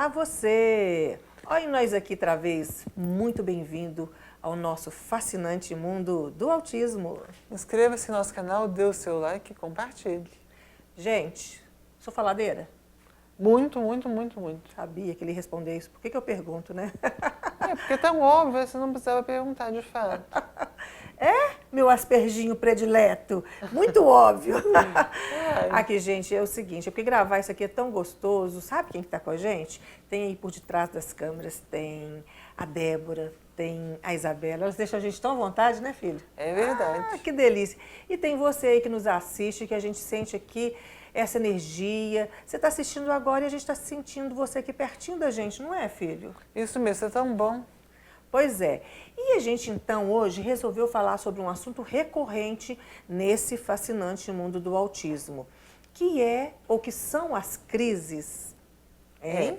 Olá você! Olha nós aqui outra vez, muito bem-vindo ao nosso fascinante mundo do autismo. Inscreva-se no nosso canal, dê o seu like e compartilhe. Gente, sou faladeira? Muito, muito, muito, muito. Sabia que ele ia responder isso. Por que eu pergunto, né? É, porque é tão óbvio, você não precisava perguntar de fato. É, meu asperginho predileto. Muito óbvio. Ai. Aqui, gente, é o seguinte, é porque gravar isso aqui é tão gostoso. Sabe quem que tá com a gente? Tem aí por detrás das câmeras, tem a Débora, tem a Isabela. Elas deixam a gente tão à vontade, né, filho? É verdade. Ah, que delícia. E tem você aí que nos assiste, que a gente sente aqui essa energia. Você está assistindo agora e a gente está sentindo você aqui pertinho da gente, não é, filho? Isso mesmo, você é tão bom. Pois é. E a gente, então, hoje resolveu falar sobre um assunto recorrente nesse fascinante mundo do autismo, que é, ou que são as crises, hein?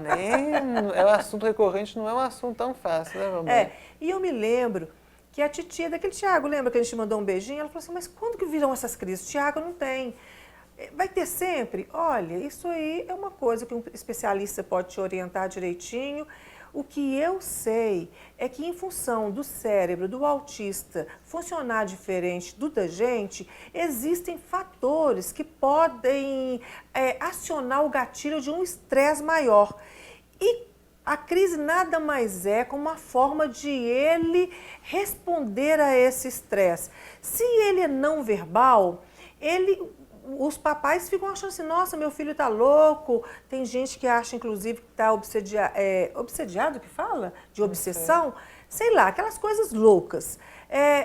Nem, é um assunto recorrente, não é um assunto tão fácil, né, mamãe? É, e eu me lembro que a titia daquele Tiago, lembra que a gente mandou um beijinho? Ela falou assim, mas quando que viram essas crises? Tiago, não tem. Vai ter sempre? Olha, isso aí é uma coisa que um especialista pode te orientar direitinho. O que eu sei é que em função do cérebro do autista funcionar diferente do da gente, existem fatores que podem acionar o gatilho de um estresse maior. E a crise nada mais é como uma forma de ele responder a esse estresse. Se ele é não verbal, os papais ficam achando assim, nossa, meu filho está louco. Tem gente que acha, inclusive, que está obsediado, que fala? De obsessão. Sei lá, aquelas coisas loucas.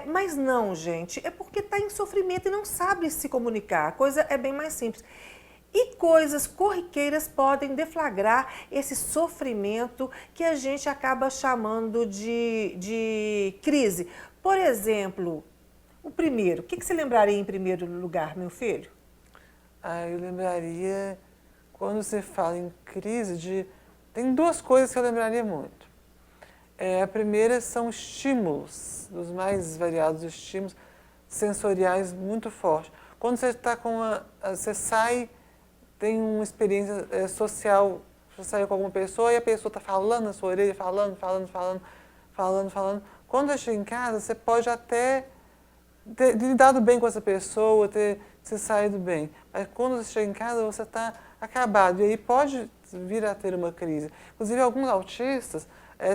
Mas não, gente, é porque está em sofrimento e não sabe se comunicar. A coisa é bem mais simples. E coisas corriqueiras podem deflagrar esse sofrimento que a gente acaba chamando de crise. Por exemplo, o primeiro, o que você lembraria em primeiro lugar, meu filho? Eu lembraria, quando você fala em crise, tem duas coisas que eu lembraria muito. A primeira são estímulos, dos mais variados estímulos sensoriais muito fortes. Quando você está você sai, tem uma experiência social, você saiu com alguma pessoa e a pessoa está falando na sua orelha, falando. Quando você chega em casa, você pode até ter lidado bem com essa pessoa, ter se saído bem. Mas quando você chega em casa, você está acabado. E aí pode vir a ter uma crise. Inclusive, alguns autistas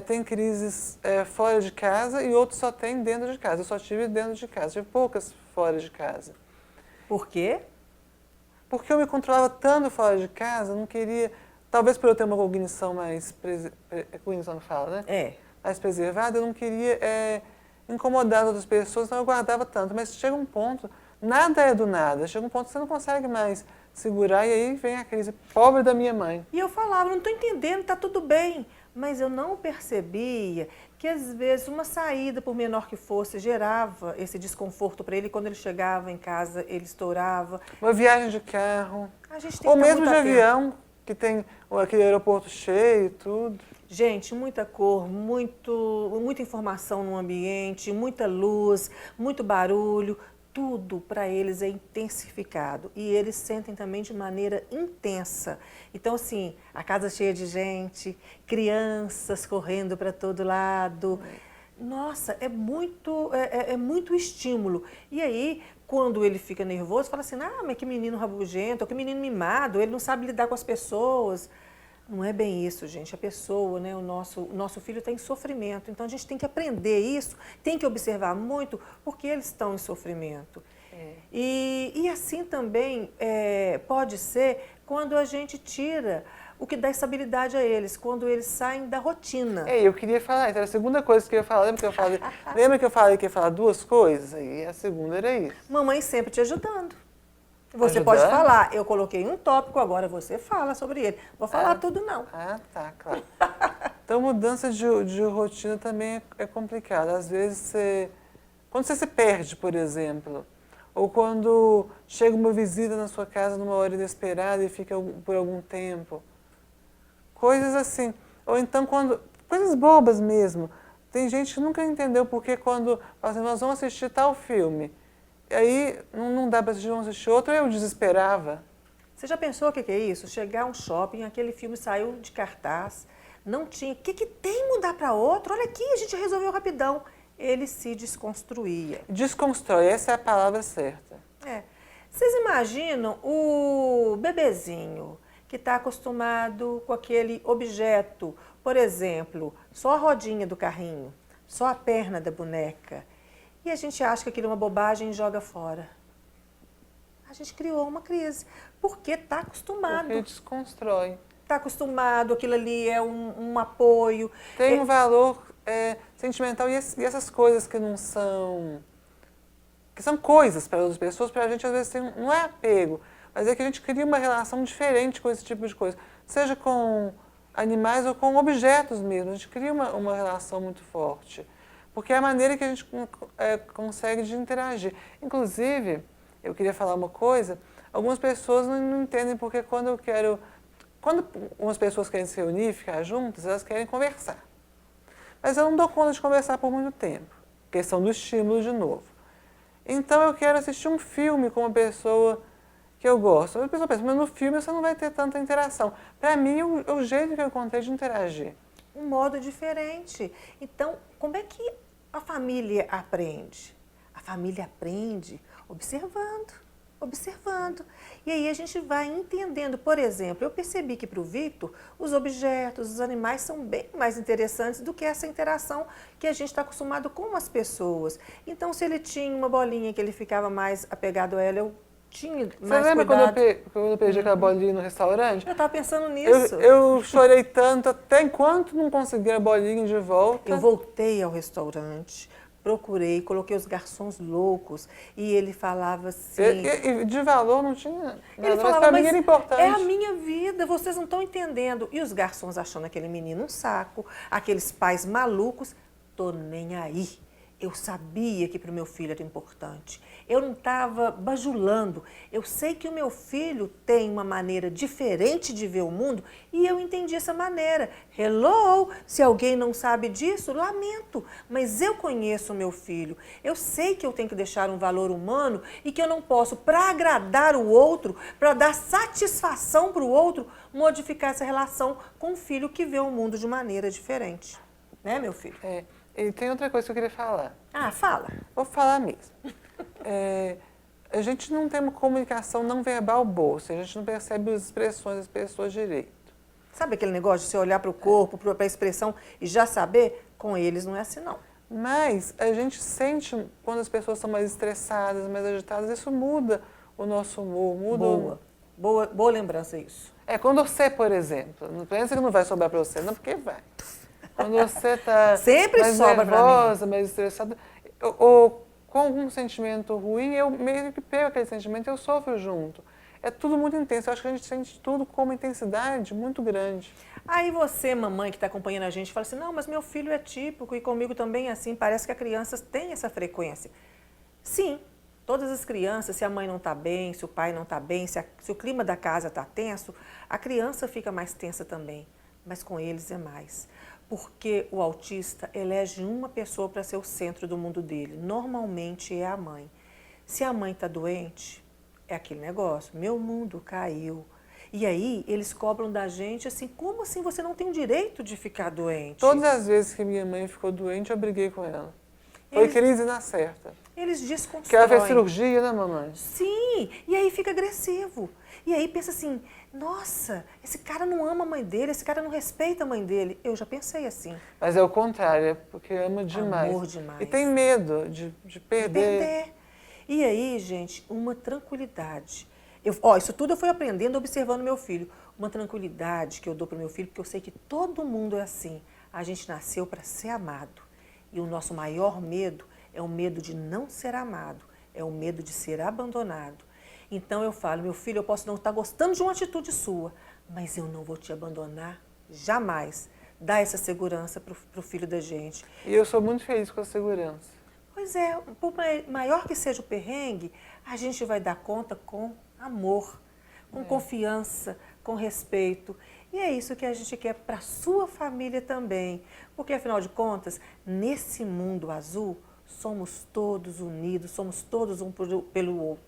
têm crises fora de casa e outros só têm dentro de casa. Eu só tive dentro de casa, tive poucas fora de casa. Por quê? Porque eu me controlava tanto fora de casa, não queria... Talvez por eu ter uma cognição mais... Cognição não fala, né? Mais preservada, eu não queria incomodar as outras pessoas, então eu guardava tanto. Mas chega um ponto, nada é do nada. Chega um ponto que você não consegue mais segurar e aí vem a crise. Pobre da minha mãe. E eu falava, não estou entendendo, está tudo bem. Mas eu não percebia que, às vezes, uma saída, por menor que fosse, gerava esse desconforto para ele. Quando ele chegava em casa, ele estourava. Uma viagem de carro, A gente tem ou que estar mesmo muito de atento. avião, que tem aquele aeroporto cheio e tudo. Gente, muita cor, muita informação no ambiente, muita luz, muito barulho, tudo para eles é intensificado e eles sentem também de maneira intensa. Então, assim, a casa cheia de gente, crianças correndo para todo lado. Nossa, é muito estímulo. E aí, quando ele fica nervoso, fala assim, mas que menino rabugento, ou que menino mimado, ele não sabe lidar com as pessoas. Não é bem isso, gente. A pessoa, né, o nosso filho está em sofrimento. Então, a gente tem que aprender isso, tem que observar muito, porque eles estão em sofrimento. E assim também pode ser quando a gente tira o que dá estabilidade a eles, quando eles saem da rotina. Eu queria falar, era a segunda coisa que eu ia falar. Lembra que eu falei que ia falar duas coisas? Aí a segunda era isso. Mamãe sempre te ajudando. Você Ajudando? pode falar, eu coloquei um tópico, agora você fala sobre ele. Vou falar tudo não. Tá, claro. Então, mudança de rotina também é complicada. Às vezes, quando você se perde, por exemplo, ou quando chega uma visita na sua casa numa hora inesperada e fica por algum tempo. Coisas assim. Ou então, coisas bobas mesmo. Tem gente que nunca entendeu porque quando fala assim, nós vamos assistir tal filme. E aí não dá para assistir, vamos assistir outro, eu desesperava. Você já pensou o que é isso? Chegar a um shopping, aquele filme saiu de cartaz, não tinha. O que tem mudar para outro? Olha aqui, a gente resolveu rapidão. Ele se desconstruía. Desconstrói, essa é a palavra certa. É. Vocês imaginam o bebezinho que está acostumado com aquele objeto, por exemplo, só a rodinha do carrinho, só a perna da boneca, e a gente acha que aquilo é uma bobagem e joga fora. A gente criou uma crise, porque está acostumado. Porque desconstrói. Está acostumado, aquilo ali é um apoio. Tem um valor sentimental e essas coisas que não são... que são coisas para outras pessoas, para a gente às vezes não é apego, mas é que a gente cria uma relação diferente com esse tipo de coisa. Seja com animais ou com objetos mesmo, a gente cria uma relação muito forte. Porque é a maneira que a gente consegue de interagir. Inclusive, eu queria falar uma coisa, algumas pessoas não entendem porque quando umas pessoas querem se reunir, ficar juntas, elas querem conversar. Mas eu não dou conta de conversar por muito tempo. Questão do estímulo de novo. Então eu quero assistir um filme com uma pessoa que eu gosto. A pessoa pensa, mas no filme você não vai ter tanta interação. Para mim, é o jeito que eu encontrei de interagir. Um modo diferente. Então, como é que a família aprende? A família aprende observando, observando. E aí a gente vai entendendo. Por exemplo, eu percebi que para o Victor, os objetos, os animais são bem mais interessantes do que essa interação que a gente está acostumado com as pessoas. Então, se ele tinha uma bolinha que ele ficava mais apegado a ela, eu tinha mais Você lembra cuidado. quando eu perdi aquela bolinha no restaurante? Eu estava pensando nisso. Eu chorei tanto, até enquanto não consegui a bolinha de volta. Eu voltei ao restaurante, procurei, coloquei os garçons loucos e ele falava assim... E de valor não tinha nada, Ele mas falava, para mim mas era importante. é a minha vida, vocês não estão entendendo. E os garçons achando aquele menino um saco, aqueles pais malucos, tô nem aí. Eu sabia que para o meu filho era importante. Eu não estava bajulando. Eu sei que o meu filho tem uma maneira diferente de ver o mundo e eu entendi essa maneira. Hello! Se alguém não sabe disso, lamento. Mas eu conheço o meu filho. Eu sei que eu tenho que deixar um valor humano e que eu não posso, para agradar o outro, para dar satisfação para o outro, modificar essa relação com um filho que vê o mundo de maneira diferente. Né, meu filho? E tem outra coisa que eu queria falar. Ah, fala. Vou falar mesmo. A gente não tem uma comunicação não verbal boa, ou seja, a gente não percebe as expressões das pessoas direito. Sabe aquele negócio de você olhar para o corpo, para a expressão e já saber? Com eles não é assim, não. Mas a gente sente quando as pessoas estão mais estressadas, mais agitadas, isso muda o nosso humor, muda... Boa lembrança isso. Quando você, por exemplo, não pensa que não vai sobrar para você, não, porque vai. Quando você está Sempre mais sobra nervosa, mais estressada, ou com algum sentimento ruim, eu meio que pego aquele sentimento e eu sofro junto. É tudo muito intenso. Eu acho que a gente sente tudo com uma intensidade muito grande. Aí você, mamãe que está acompanhando a gente, fala assim, não, mas meu filho é típico e comigo também é assim, parece que as crianças têm essa frequência. Sim, todas as crianças, se a mãe não está bem, se o pai não está bem, se o clima da casa está tenso, a criança fica mais tensa também, mas com eles é mais. Porque o autista elege uma pessoa para ser o centro do mundo dele. Normalmente é a mãe. Se a mãe está doente, é aquele negócio, meu mundo caiu. E aí eles cobram da gente assim, como assim você não tem o direito de ficar doente? Todas as vezes que minha mãe ficou doente, eu briguei com ela. Foi crise na certa. Eles desconstroem. Porque ela fez cirurgia, né, mamãe? Sim, e aí fica agressivo. E aí pensa assim, nossa, esse cara não ama a mãe dele, esse cara não respeita a mãe dele. Eu já pensei assim. Mas é o contrário, é porque ama demais. Amor demais. E tem medo de perder. E aí, gente, uma tranquilidade. Isso tudo eu fui aprendendo observando meu filho. Uma tranquilidade que eu dou para o meu filho, porque eu sei que todo mundo é assim. A gente nasceu para ser amado. E o nosso maior medo é o medo de não ser amado, é o medo de ser abandonado. Então eu falo, meu filho, eu posso não estar gostando de uma atitude sua, mas eu não vou te abandonar jamais. Dá essa segurança para o filho da gente. E eu sou muito feliz com a segurança. Pois é, por maior que seja o perrengue, a gente vai dar conta com amor, com confiança, com respeito. E é isso que a gente quer para a sua família também. Porque, afinal de contas, nesse mundo azul, somos todos unidos, somos todos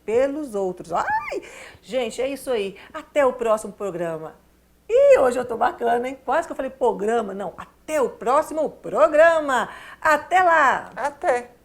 pelos outros. Ai, gente, é isso aí. Até o próximo programa. E hoje eu tô bacana, hein? Quase que eu falei programa. Não, até o próximo programa. Até lá! Até!